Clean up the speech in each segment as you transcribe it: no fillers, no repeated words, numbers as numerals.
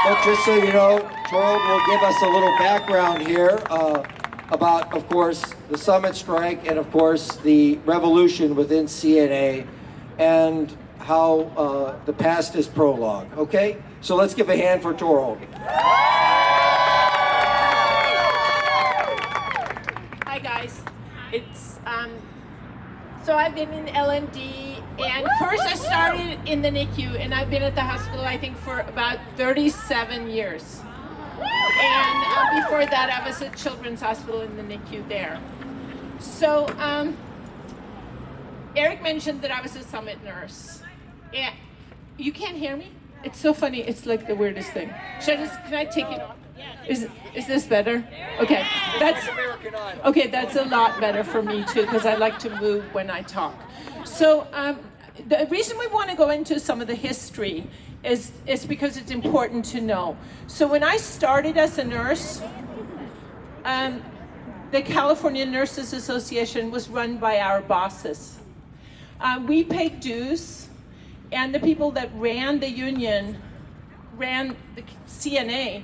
But just so you know, Thorild will give us a little background here about, of course, the summit strike and, of course, the revolution within CNA and how the past is prologue. Okay? So let's give a hand for Thorild. Hi guys, it's so I've been in LMD, and first I started in the NICU, and I've been at the hospital I think for about 37 years. And before that I was at Children's Hospital in the NICU there. So Eric mentioned that I was a summit nurse. Yeah, you can't hear me? It's so funny. It's like the weirdest thing. Can I take it off? Is this better? Okay, that's a lot better for me too, because I like to move when I talk. So the reason we want to go into some of the history is because it's important to know. So when I started as a nurse, the California Nurses Association was run by our bosses. We paid dues, and the people that ran the union, ran the CNA,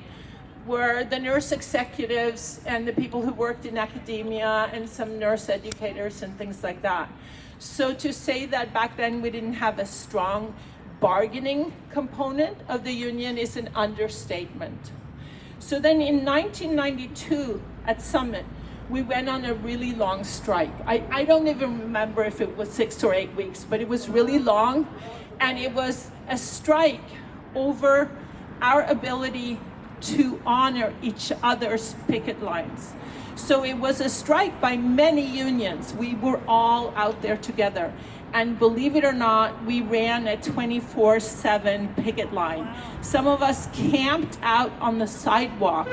were the nurse executives and the people who worked in academia and some nurse educators and things like that. So to say that back then we didn't have a strong bargaining component of the union is an understatement. So then in 1992 at Summit, we went on a really long strike. I don't even remember if it was 6 or 8 weeks, but it was really long, and it was a strike over our ability to honor each other's picket lines. So it was a strike by many unions. We were all out there together. And believe it or not, we ran a 24/7 picket line. Some of us camped out on the sidewalk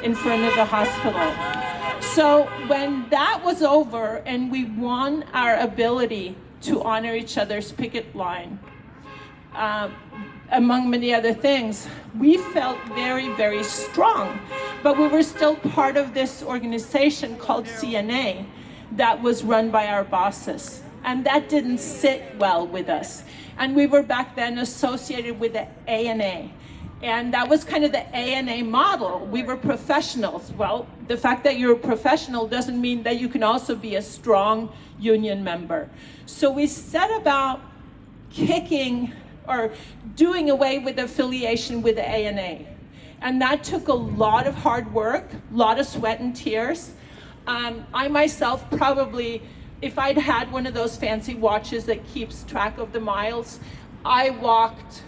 in front of the hospital. So when that was over and we won our ability to honor each other's picket line, among many other things, we felt very, very strong. But we were still part of this organization called CNA that was run by our bosses. And that didn't sit well with us. And we were back then associated with the ANA. And that was kind of the ANA model. We were professionals. Well, the fact that you're a professional doesn't mean that you can also be a strong union member. So we set about kicking or doing away with affiliation with the ANA. And that took a lot of hard work, a lot of sweat and tears. I myself probably, if I'd had one of those fancy watches that keeps track of the miles, I walked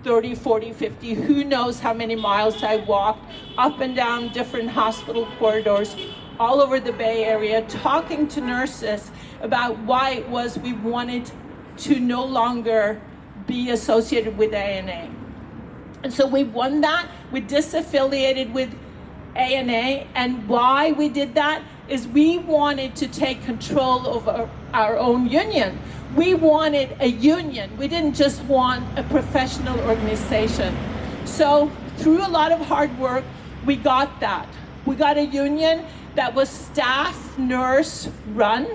30, 40, 50, who knows how many miles I walked up and down different hospital corridors all over the Bay Area, talking to nurses about why it was we wanted to no longer be associated with ANA. And so we won that. We disaffiliated with ANA, and why we did that is we wanted to take control over our own union. We wanted a union. We didn't just want a professional organization. So through a lot of hard work, we got that. We got a union that was staff nurse run,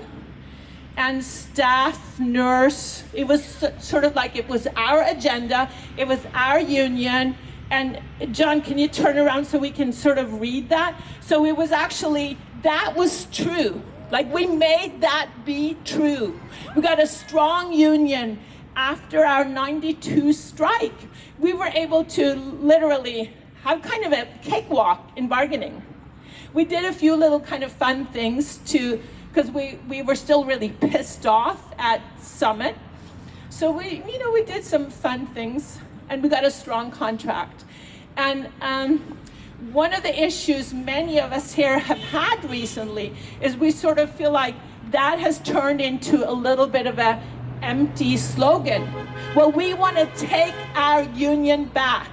and staff nurse, it was sort of like it was our agenda, it was our union. And John, can you turn around so we can sort of read that? So it was actually, that was true. Like we made that be true. We got a strong union after our 92 strike. We were able to literally have kind of a cakewalk in bargaining. We did a few little kind of fun things because we were still really pissed off at Summit. So we did some fun things, and we got a strong contract. And one of the issues many of us here have had recently is we sort of feel like that has turned into a little bit of an empty slogan. Well, we want to take our union back.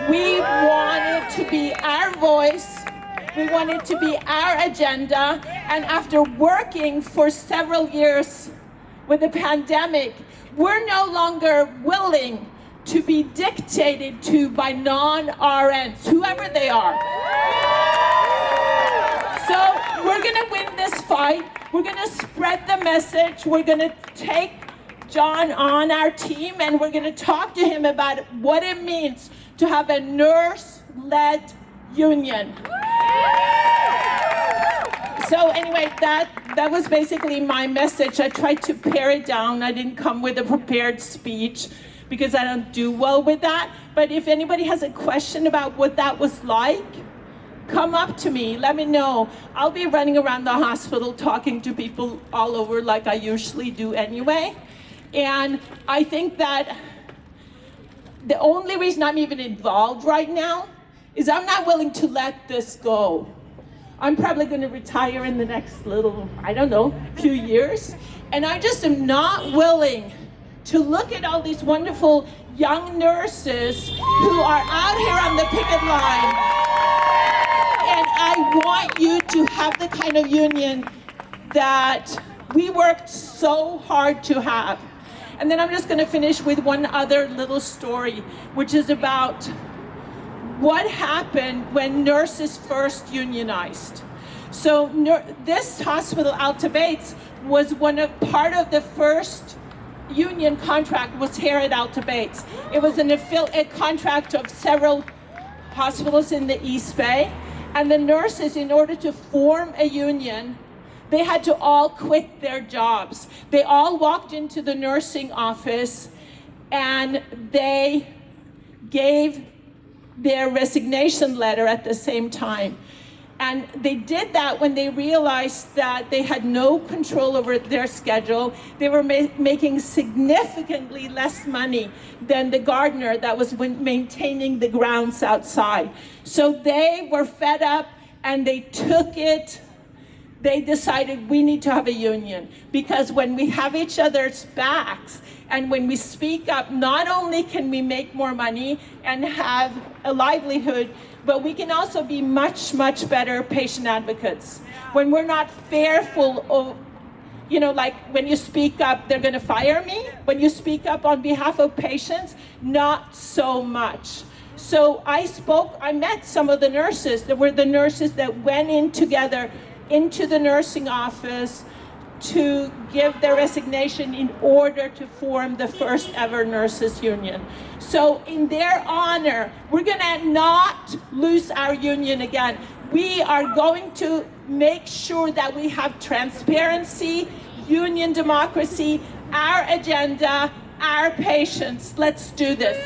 We want it to be our voice. We want it to be our agenda. And after working for several years with the pandemic, we're no longer willing to be dictated to by non-RNs, whoever they are. So we're gonna win this fight. We're gonna spread the message. We're gonna take John on our team, and we're going to talk to him about what it means to have a nurse-led union. So anyway, that was basically my message. I tried to pare it down. I didn't come with a prepared speech because I don't do well with that. But if anybody has a question about what that was like, come up to me, let me know. I'll be running around the hospital talking to people all over like I usually do anyway. And I think that the only reason I'm even involved right now is I'm not willing to let this go. I'm probably going to retire in the next few years. And I just am not willing to look at all these wonderful young nurses who are out here on the picket line. And I want you to have the kind of union that we worked so hard to have. And then I'm just going to finish with one other little story, which is about what happened when nurses first unionized. So this hospital, Alta Bates, was part of the first union contract was here at Alta Bates. It was a contract of several hospitals in the East Bay. And the nurses, in order to form a union, they had to all quit their jobs. They all walked into the nursing office and they gave their resignation letter at the same time. And they did that when they realized that they had no control over their schedule. They were making significantly less money than the gardener that was maintaining the grounds outside. So they were fed up and they took it. They decided we need to have a union, because when we have each other's backs and when we speak up, not only can we make more money and have a livelihood, but we can also be much, much better patient advocates. When we're not fearful of, like when you speak up, they're going to fire me. When you speak up on behalf of patients, not so much. So I met some of the nurses. There were the nurses that went in together into the nursing office to give their resignation in order to form the first ever nurses union. So in their honor, we're gonna not lose our union again. We are going to make sure that we have transparency, union democracy, our agenda, our patients. Let's do this.